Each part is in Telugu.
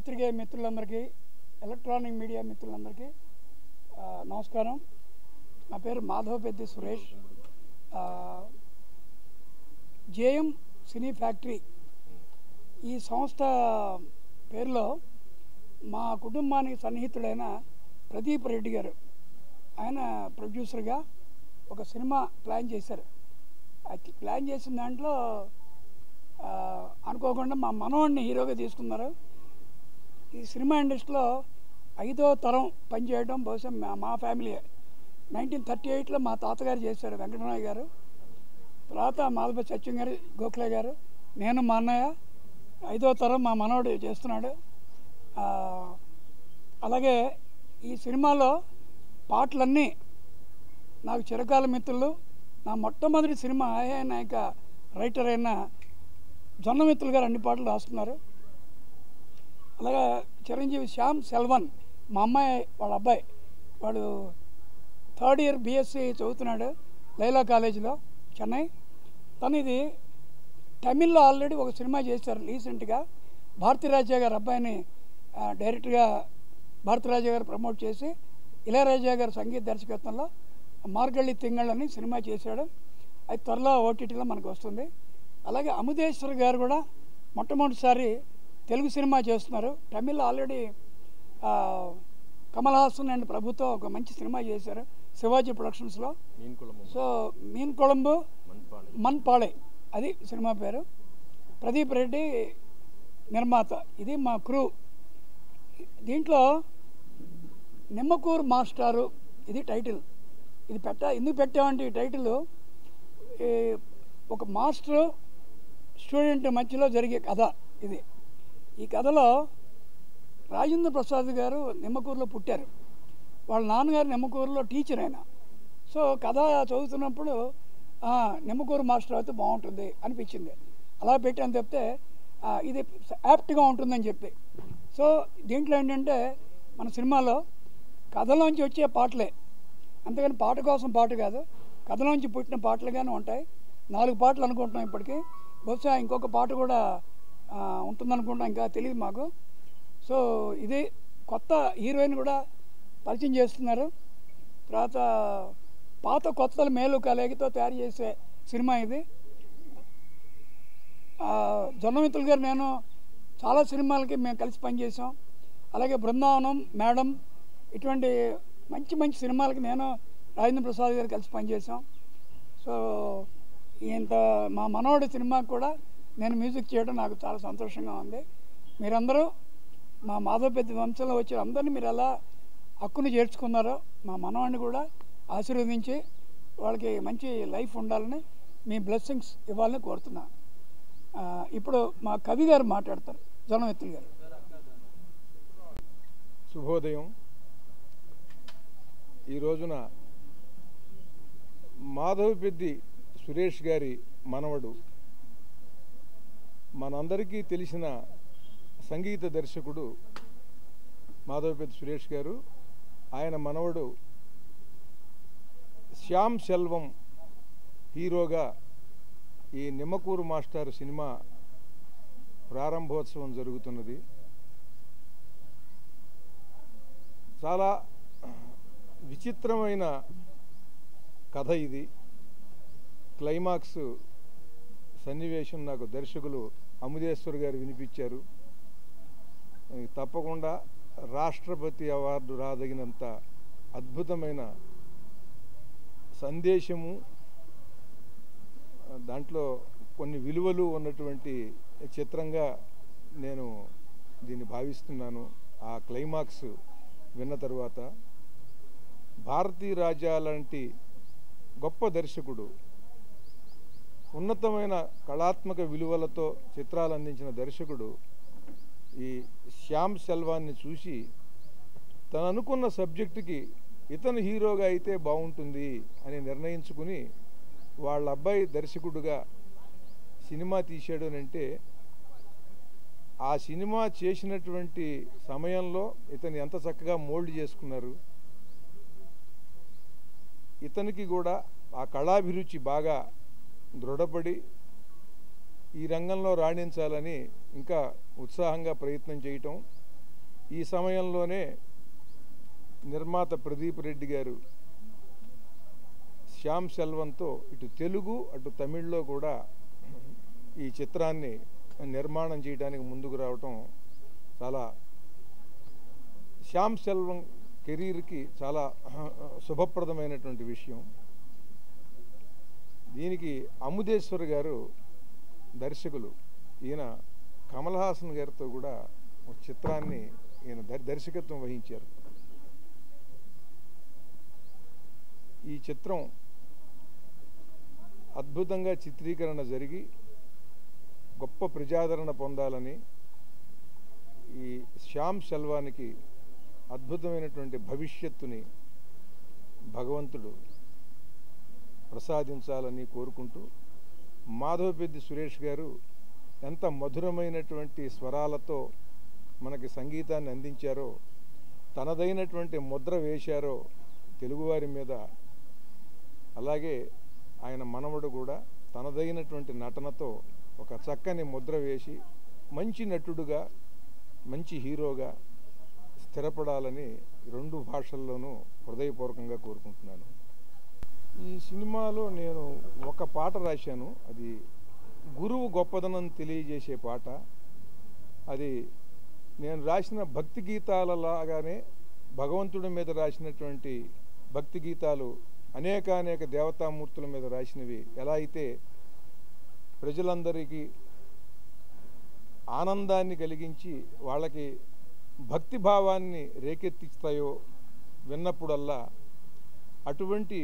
పాత్రికేయ మిత్రులందరికీ, ఎలక్ట్రానిక్ మీడియా మిత్రులందరికీ నమస్కారం. నా పేరు మాధవపెద్ది సురేష్. జేఎం సినీ ఫ్యాక్టరీ ఈ సంస్థ పేరులో మా కుటుంబానికి సన్నిహితుడైన ప్రదీప్ రెడ్డి గారు, ఆయన ప్రొడ్యూసర్గా ఒక సినిమా ప్లాన్ చేశారు. ప్లాన్ చేసిన దాంట్లో అనుకోకుండా మా మనవాడిని హీరోగా తీసుకున్నారు. ఈ సినిమా ఇండస్ట్రీలో 5వ తరం పనిచేయడం బహుశా మా ఫ్యామిలీ. 1938లో మా తాతగారు చేశారు, వెంకటరామయ్య గారు. తర్వాత మాధవపతి సత్యం గారు, గోఖలే గారు, నేను, మా అన్నయ్య 5వ తరం మా మనవడు చేస్తున్నాడు. అలాగే ఈ సినిమాలో పాటలన్నీ నాకు చిరకాల మిత్రులు, నా మొట్టమొదటి సినిమా నాయక రైటర్ అయిన జొన్నమిత్రులు గారు అన్ని పాటలు రాస్తున్నారు. అలాగే చిరంజీవి శ్యామ్ సెల్వన్, మా అమ్మాయి వాళ్ళ అబ్బాయి, వాడు 3rd ఇయర్ బీఎస్సీ చదువుతున్నాడు లైలా కాలేజీలో, చెన్నై. తను ఇది తమిళ్లో ఆల్రెడీ ఒక సినిమా చేశారు రీసెంట్గా. భారతీరాజా గారు అబ్బాయిని డైరెక్ట్గా భారతీరాజా గారు ప్రమోట్ చేసి ఇళయరాజా గారు సంగీత దర్శకత్వంలో మార్గళ్ళి తింగళ్ అని సినిమా చేశాడు. అది త్వరలో ఓటీటీలో మనకు వస్తుంది. అలాగే అముదేశ్వర్ గారు కూడా మొట్టమొదటిసారి తెలుగు సినిమా చేస్తున్నారు. తమిళ్ ఆల్రెడీ కమల్ హాసన్ అండ్ ప్రభుతో ఒక మంచి సినిమా చేశారు శివాజీ ప్రొడక్షన్స్లో. సో మీన్ కొళంబు మన్పాళే అది సినిమా పేరు. ప్రదీప్ రెడ్డి నిర్మాత. ఇది మా క్రూ. దీంట్లో నిమ్మకూరు మాస్టారు ఇది టైటిల్. ఇది ఎందుకు పెట్టామంటే ఈ టైటిల్ ఒక మాస్టరు స్టూడెంట్ మధ్యలో జరిగే కథ ఇది. ఈ కథలో రాజేంద్ర ప్రసాద్ గారు నిమ్మకూరులో పుట్టారు. వాళ్ళ నాన్నగారు నిమ్మకూరులో టీచర్ అయినా. సో కథ చదువుతున్నప్పుడు నిమ్మకూరు మాస్టర్ అయితే బాగుంటుంది అనిపించింది. అలా పెట్టాను తప్పితే ఇది యాప్ట్గా ఉంటుందని చెప్పి. సో దీంట్లో ఏంటంటే మన సినిమాలో కథలోంచి వచ్చే పాటలే, అంతేగాని పాట కోసం పాట కాదు, కథలోంచి పుట్టిన పాటలుగానే ఉంటాయి. 4 పాటలు అనుకుంటున్నాం ఇప్పటికీ. బహుశా ఇంకొక పాట కూడా ఉంటుందనుకుంటున్నాం, ఇంకా తెలియదు మాకు. సో ఇది కొత్త హీరోయిన్ కూడా పరిచయం చేస్తున్నారు. తర్వాత పాత కొత్తల మేలు కలయికతో తయారు చేసే సినిమా ఇది. జొన్నమిత్రులు గారు, నేను చాలా సినిమాలకి మేము కలిసి పనిచేసాం. అలాగే బృందావనం, మేడం, ఇటువంటి మంచి మంచి సినిమాలకి నేను రాజేంద్ర ప్రసాద్ గారు కలిసి పనిచేసాం. సో ఇంత మా మనవడి సినిమాకి కూడా నేను మ్యూజిక్ చేయడం నాకు చాలా సంతోషంగా ఉంది. మీరందరూ మా మాధవపెద్ది వంశంలో వచ్చే అందరినీ మీరు ఎలా హక్కును చేర్చుకున్నారో మా మనవాడిని కూడా ఆశీర్వదించి వాళ్ళకి మంచి లైఫ్ ఉండాలని మీ బ్లెస్సింగ్స్ ఇవ్వాలని కోరుతున్నా. ఇప్పుడు మా కవి గారు మాట్లాడతారు, జొన్నమిత్రులు గారు. శుభోదయం. ఈ రోజున మాధవపెద్ది సురేష్ గారి మనవడు, మనందరికీ తెలిసిన సంగీత దర్శకుడు మాధవపెద్ది సురేష్ గారు, ఆయన మనవడు శ్యామ్ సెల్వం హీరోగా ఈ నిమ్మకూరు మాస్టర్ సినిమా ప్రారంభోత్సవం జరుగుతున్నది. చాలా విచిత్రమైన కథ ఇది. క్లైమాక్స్ సన్నివేశం నాకు దర్శకులు అముదేశ్వర్ గారు వినిపించారు. తప్పకుండా రాష్ట్రపతి అవార్డు రాదగినంత అద్భుతమైన సందేశము, దాంట్లో కొన్ని విలువలు ఉన్నటువంటి చిత్రంగా నేను దీన్ని భావిస్తున్నాను. ఆ క్లైమాక్స్ విన్న తర్వాత భారతీరాజా లాంటి గొప్ప దర్శకుడు, ఉన్నతమైన కళాత్మక విలువలతో చిత్రాలు అందించిన దర్శకుడు ఈ శ్యామ్ సెల్వాన్ని చూసి తను అనుకున్న సబ్జెక్టుకి ఇతను హీరోగా అయితే బాగుంటుంది అని నిర్ణయించుకుని వాళ్ళ అబ్బాయి దర్శకుడుగా సినిమా తీశాడు అని అంటే, ఆ సినిమా చేసినటువంటి సమయంలో ఇతను ఎంత చక్కగా మోల్డ్ చేసుకున్నారు. ఇతనికి కూడా ఆ కళాభిరుచి బాగా దృఢపడి ఈ రంగంలో రాణించాలని ఇంకా ఉత్సాహంగా ప్రయత్నం చేయటం ఈ సమయంలోనే నిర్మాత ప్రదీప్ రెడ్డి గారు శ్యామ్ సెల్వంతో ఇటు తెలుగు అటు తమిళ్లో కూడా ఈ చిత్రాన్ని నిర్మాణం చేయడానికి ముందుకు రావటం చాలా శ్యామ్ సెల్వం కెరీర్కి చాలా శుభప్రదమైనటువంటి విషయం. దీనికి అముదేశ్వర్ గారు దర్శకులు. ఈయన కమల్ హాసన్ గారితో కూడా ఒక చిత్రాన్ని ఈయన దర్శకత్వం వహించారు. ఈ చిత్రం అద్భుతంగా చిత్రీకరణ జరిగి గొప్ప ప్రజాదరణ పొందాలని, ఈ శ్యామ్ సెల్వానికి అద్భుతమైనటువంటి భవిష్యత్తుని భగవంతుడు ప్రసాదించాలని కోరుకుంటూ, మాధవపెద్ది సురేష్ గారు ఎంత మధురమైనటువంటి స్వరాలతో మనకి సంగీతాన్ని అందించారో, తనదైనటువంటి ముద్ర వేశారో తెలుగువారి మీద, అలాగే ఆయన మనవడు కూడా తనదైనటువంటి నటనతో ఒక చక్కని ముద్ర వేసి మంచి నటుడుగా, మంచి హీరోగా స్థిరపడాలని రెండు భాషల్లోనూ హృదయపూర్వకంగా కోరుకుంటున్నాను. ఈ సినిమాలో నేను ఒక పాట రాశాను. అది గురువు గొప్పదనం తెలియజేసే పాట. అది నేను రాసిన భక్తి గీతాలలాగానే భగవంతుడి మీద రాసినటువంటి భక్తి గీతాలు అనేక దేవతామూర్తుల మీద రాసినవి ఎలా అయితే ప్రజలందరికీ ఆనందాన్ని కలిగించి వాళ్ళకి భక్తి భావాన్ని రేకెత్తిస్తాయో విన్నప్పుడల్లా, అటువంటి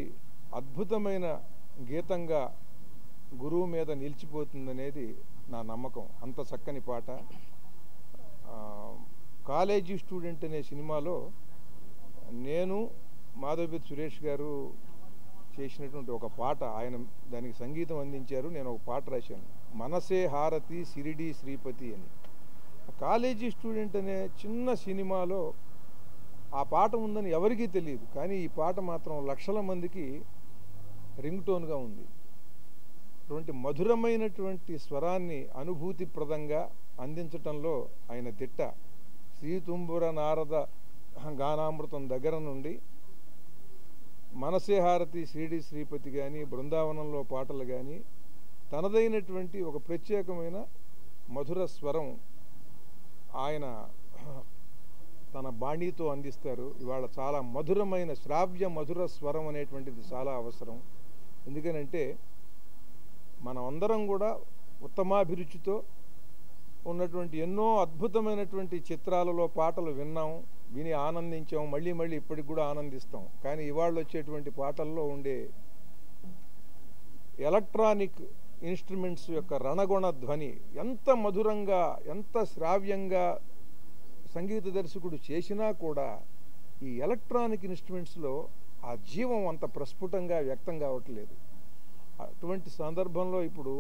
అద్భుతమైన గీతంగా గురువు మీద నిలిచిపోతుందనేది నా నమ్మకం. అంత చక్కని పాట. కాలేజీ స్టూడెంట్ అనే సినిమాలో నేను మాధవపెద్ది సురేష్ గారు చేసినటువంటి ఒక పాట, ఆయన దానికి సంగీతం అందించారు. నేను ఒక పాట రాశాను, మనసే హారతి సిరిడి శ్రీపతి అని. కాలేజీ స్టూడెంట్ అనే చిన్న సినిమాలో ఆ పాట ఉందని ఎవరికీ తెలియదు, కానీ ఈ పాట మాత్రం లక్షల మందికి రింగ్ టోన్గా ఉంది. అటువంటి మధురమైనటువంటి స్వరాన్ని అనుభూతిప్రదంగా అందించటంలో ఆయన దిట్ట. శ్రీతుంబుర నారద గానామృతం దగ్గర నుండి మనసే హారతి శ్రీడి శ్రీపతి కానీ, బృందావనంలో పాటలు కానీ, తనదైనటువంటి ఒక ప్రత్యేకమైన మధుర స్వరం ఆయన తన బాణీతో అందిస్తారు. ఇవాళ చాలా మధురమైన శ్రావ్య మధుర స్వరం అనేటువంటిది చాలా అవసరం. ఎందుకనంటే మనం అందరం కూడా ఉత్తమాభిరుచితో ఉన్నటువంటి ఎన్నో అద్భుతమైనటువంటి చిత్రాలలో పాటలు విన్నాం, విని ఆనందించాం, మళ్ళీ ఇప్పటికి కూడా ఆనందిస్తాం. కానీ ఇవాళ వచ్చేటువంటి పాటల్లో ఉండే ఎలక్ట్రానిక్ ఇన్స్ట్రుమెంట్స్ యొక్క రణగుణ ధ్వని ఎంత మధురంగా, ఎంత శ్రావ్యంగా సంగీత దర్శకుడు చేసినా కూడా ఈ ఎలక్ట్రానిక్ ఇన్స్ట్రుమెంట్స్లో ఆ జీవం అంత ప్రస్ఫుటంగా వ్యక్తం కావట్లేదు. అటువంటి సందర్భంలో ఇప్పుడు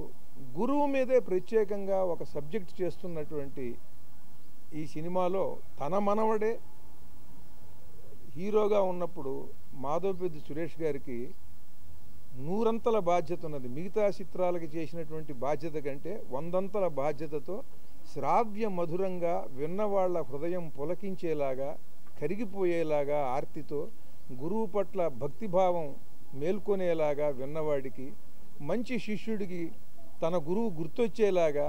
గురువు మీదే ప్రత్యేకంగా ఒక సబ్జెక్ట్ చేస్తున్నటువంటి ఈ సినిమాలో తన మనవడే హీరోగా ఉన్నప్పుడు మాధవపెద్ది సురేష్ గారికి 100 బాధ్యత ఉన్నది. మిగతా చిత్రాలకి చేసినటువంటి బాధ్యత కంటే 100 బాధ్యతతో శ్రావ్య మధురంగా విన్నవాళ్ల హృదయం పులకించేలాగా, కరిగిపోయేలాగా ఆర్తితో గురువు పట్ల భక్తిభావం మేల్కొనేలాగా, విన్నవాడికి మంచి శిష్యుడికి తన గురువు గుర్తొచ్చేలాగా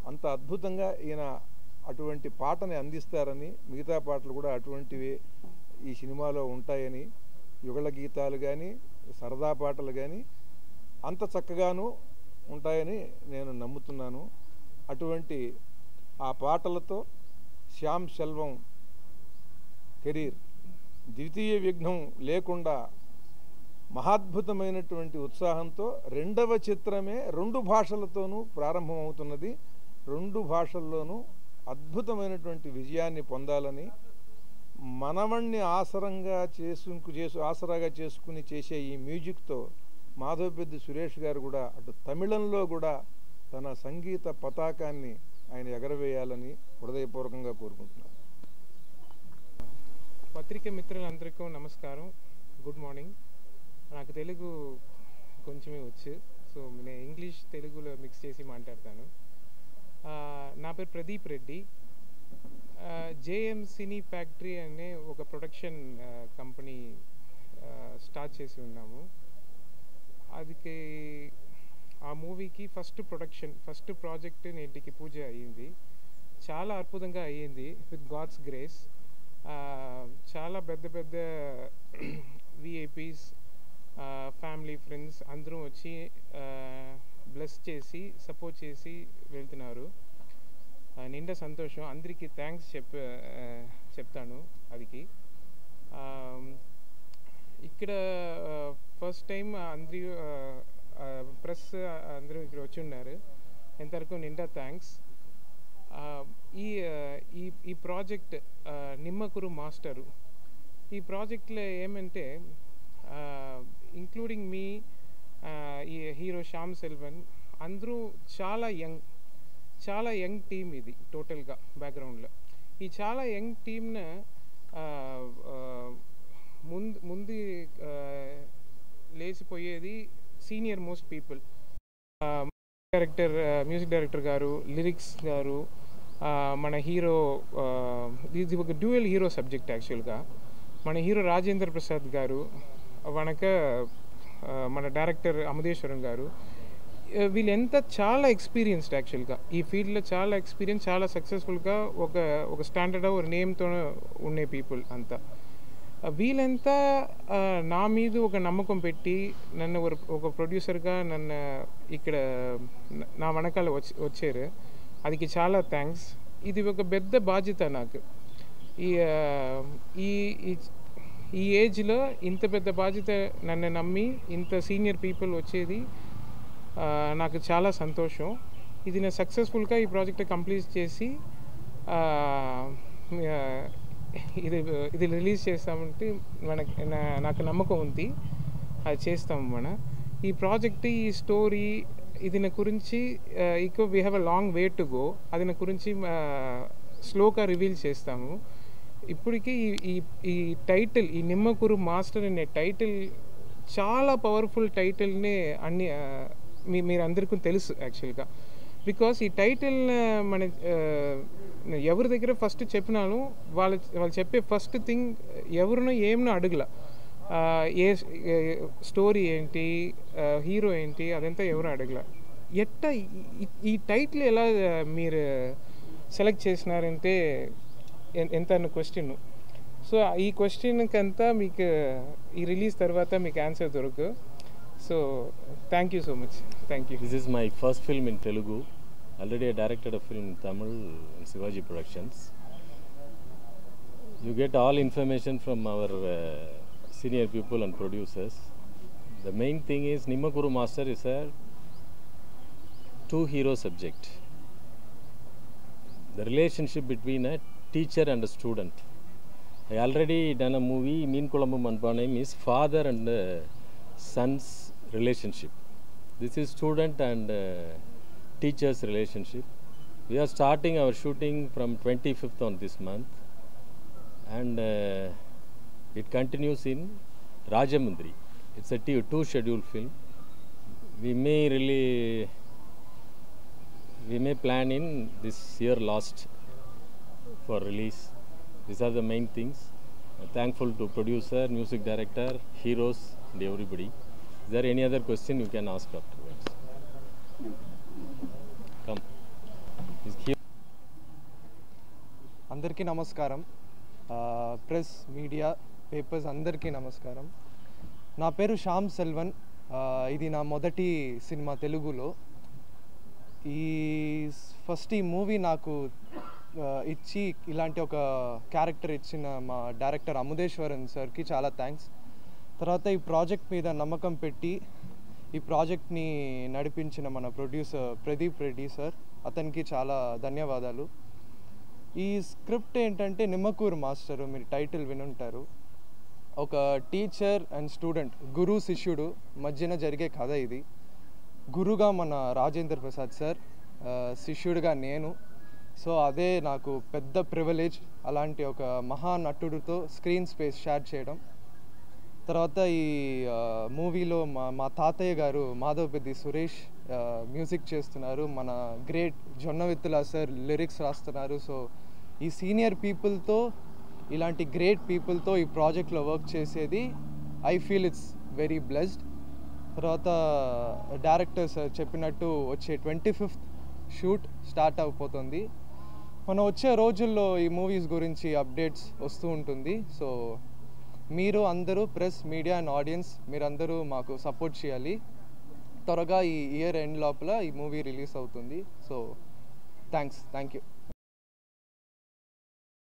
అంత అద్భుతంగా ఈయన అటువంటి పాటని అందిస్తారని, మిగతా పాటలు కూడా అటువంటివి ఈ సినిమాలో ఉంటాయని, యుగళ గీతాలు కానీ సరదా పాటలు కానీ అంత చక్కగాను ఉంటాయని నేను నమ్ముతున్నాను. అటువంటి ఆ పాటలతో శ్యామ్ సెల్వం కెరీర్ ద్వితీయ విఘ్నం లేకుండా మహాద్భుతమైనటువంటి ఉత్సాహంతో రెండవ చిత్రమే 2 భాషలతోనూ ప్రారంభమవుతున్నది. 2 భాషల్లోనూ అద్భుతమైనటువంటి విజయాన్ని పొందాలని, మనవణ్ణి ఆసరాగా చేసుకుని చేసే ఈ మ్యూజిక్తో మాధవపెద్ది సురేష్ గారు కూడా అటు తమిళంలో కూడా తన సంగీత పతాకాన్ని ఆయన ఎగరవేయాలని హృదయపూర్వకంగా కోరుకుంటున్నాను. పత్రిక మిత్రులందరికీ నమస్కారం, గుడ్ మార్నింగ్. నాకు తెలుగు కొంచెమే వచ్చు, సో నేను ఇంగ్లీష్ తెలుగులో మిక్స్ చేసి మాట్లాడతాను. నా పేరు ప్రదీప్ రెడ్డి. జేఎం సినీ ఫ్యాక్టరీ అనే ఒక ప్రొడక్షన్ కంపెనీ స్టార్ట్ చేసి ఉన్నాము. అదికి ఆ మూవీకి ఫస్ట్ ప్రాజెక్ట్ నేటికి పూజ అయ్యింది. చాలా అద్భుతంగా అయ్యింది విత్ గాడ్స్ గ్రేస్. చాలా పెద్ద విఐపీస్, ఫ్యామిలీ, ఫ్రెండ్స్ అందరూ వచ్చి బ్లెస్ చేసి సపోర్ట్ చేసి వెళ్తున్నారు. నిండా సంతోషం. అందరికీ థ్యాంక్స్ చెప్తాను. అదికి ఇక్కడ ఫస్ట్ టైం అందరూ ప్రెస్ అందరూ ఇక్కడ వచ్చి ఉన్నారు. ఎంతవరకు నిండా థ్యాంక్స్. ఈ ప్రాజెక్ట్ నిమ్మకురు మాస్టరు, ఈ ప్రాజెక్ట్లో ఏమంటే ఇంక్లూడింగ్ మీ, ఈ హీరో శ్యామ్ సెల్వన్ అందరూ చాలా యంగ్ టీమ్. ఇది టోటల్గా బ్యాక్గ్రౌండ్లో ఈ చాలా యంగ్ టీమ్ను ముందు లేచిపోయేది senior most people. Music director గారు, లిరిక్స్ గారు, మన హీరో, ఇది ఒక డ్యూయల్ హీరో సబ్జెక్ట్ యాక్చువల్గా. మన హీరో రాజేంద్ర ప్రసాద్ గారు, మన డైరెక్టర్ అమదేశ్వరం గారు, వీళ్ళంతా చాలా ఎక్స్పీరియన్స్డ్ యాక్చువల్గా. ఈ ఫీల్డ్లో చాలా ఎక్స్పీరియన్స్, చాలా సక్సెస్ఫుల్గా ఒక స్టాండర్డ్ ఒక నేమ్తో ఉండే పీపుల్ అంతా. వీళ్ళంతా నా మీద ఒక నమ్మకం పెట్టి నన్ను ఒక ప్రొడ్యూసర్గా నన్ను ఇక్కడ నా వెనకాల వచ్చారు. అదికి చాలా థ్యాంక్స్. ఇది ఒక పెద్ద బాధ్యత నాకు. ఈ ఏజ్లో ఇంత పెద్ద బాధ్యత నన్ను నమ్మి ఇంత సీనియర్ పీపుల్ వచ్చేది నాకు చాలా సంతోషం. ఇది నేను సక్సెస్ఫుల్గా ఈ ప్రాజెక్ట్ కంప్లీట్ చేసి ఇది రిలీజ్ చేస్తామంటే నాకు నమ్మకం ఉంది. అది చేస్తాం. ఈ ప్రాజెక్ట్, ఈ స్టోరీ, ఇది నా గురించి we have a long way to go. అది నా గురించి స్లోగా రివీల్ చేస్తాము. ఇప్పటికీ ఈ టైటిల్, ఈ నిమ్మకురు మాస్టర్ అనే టైటిల్ చాలా పవర్ఫుల్ టైటిల్ని మీరు అందరికీ తెలుసు యాక్చువల్గా. బికాస్ ఈ టైటిల్ మన ఎవరి దగ్గర ఫస్ట్ చెప్పినాను, వాళ్ళు చెప్పే ఫస్ట్ థింగ్ ఎవరినో ఏమనో అడగల. ఏ స్టోరీ ఏంటి, హీరో ఏంటి, అదంతా ఎవరు అడగల. ఈ టైటిల్ ఎలా మీరు సెలెక్ట్ చేసినారంటే ఎంత అన్న క్వశ్చన్. సో ఈ క్వశ్చన్కి అంతా మీకు ఈ రిలీజ్ తర్వాత మీకు ఆన్సర్ దొరకదు. So thank you so much. Thank you. This is my first film in Telugu. Already I directed a film in Tamil in Shivaji Productions. You get all information from our senior people and producers. The main thing is Nimmakuru Master is a two-hero subject. The relationship between a teacher and a student. I already done a movie, Meen Kulambu Manpanam, is father and son's relationship. This is student and teacher's relationship. We are starting our shooting from 25th on this month, and it continues in Rajamundri. It's a two schedule film. We may plan in this year last for release. These are the main things. I'm thankful to producer, music director, heroes and everybody. Is there any other question you can ask afterwards? Come. అందరికీ నమస్కారం. ప్రెస్, మీడియా, పేపర్స్ అందరికీ నమస్కారం. నా పేరు శ్యామ్ సెల్వన్. ఇది నా మొదటి సినిమా తెలుగులో. ఈ మూవీ నాకు ఇచ్చి ఇలాంటి ఒక క్యారెక్టర్ ఇచ్చిన మా డైరెక్టర్ అమదేశ్వరన్ సార్కి చాలా థ్యాంక్స్. తర్వాత ఈ ప్రాజెక్ట్ మీద నమ్మకం పెట్టి ఈ ప్రాజెక్ట్ని నడిపించిన మన ప్రొడ్యూసర్ ప్రదీప్ రెడ్డి సార్, అతనికి చాలా ధన్యవాదాలు. ఈ స్క్రిప్ట్ ఏంటంటే నిమ్మకూరు మాస్టరు, మీరు టైటిల్ వినుంటారు. ఒక టీచర్ అండ్ స్టూడెంట్, గురు శిష్యుడు మధ్యన జరిగే కథ ఇది. గురుగా మన రాజేంద్ర ప్రసాద్ సార్, శిష్యుడిగా నేను. సో అదే నాకు పెద్ద ప్రివిలేజ్, అలాంటి ఒక మహానటుడితో స్క్రీన్ స్పేస్ షేర్ చేయడం. తర్వాత ఈ మూవీలో మా తాతయ్య గారు మాధవపెద్ది సురేష్ మ్యూజిక్ చేస్తున్నారు. మన గ్రేట్ జొన్నవిత్తుల సార్ లిరిక్స్ రాస్తున్నారు. సో ఈ సీనియర్ పీపుల్తో, ఇలాంటి గ్రేట్ పీపుల్తో ఈ ప్రాజెక్ట్లో వర్క్ చేసేది I feel it's very blessed. తర్వాత డైరెక్టర్ సార్ చెప్పినట్టు వచ్చే 25th షూట్ స్టార్ట్ అయిపోతుంది. మనం వచ్చే రోజుల్లో ఈ మూవీస్ గురించి అప్డేట్స్ వస్తూ ఉంటుంది. సో మీరు అందరూ ప్రెస్, మీడియా అండ్ ఆడియన్స్ మీరందరూ మాకు సపోర్ట్ చేయాలి. త్వరగా ఈ ఇయర్ ఎండ్ లోపల ఈ మూవీ రిలీజ్ అవుతుంది. So thank you.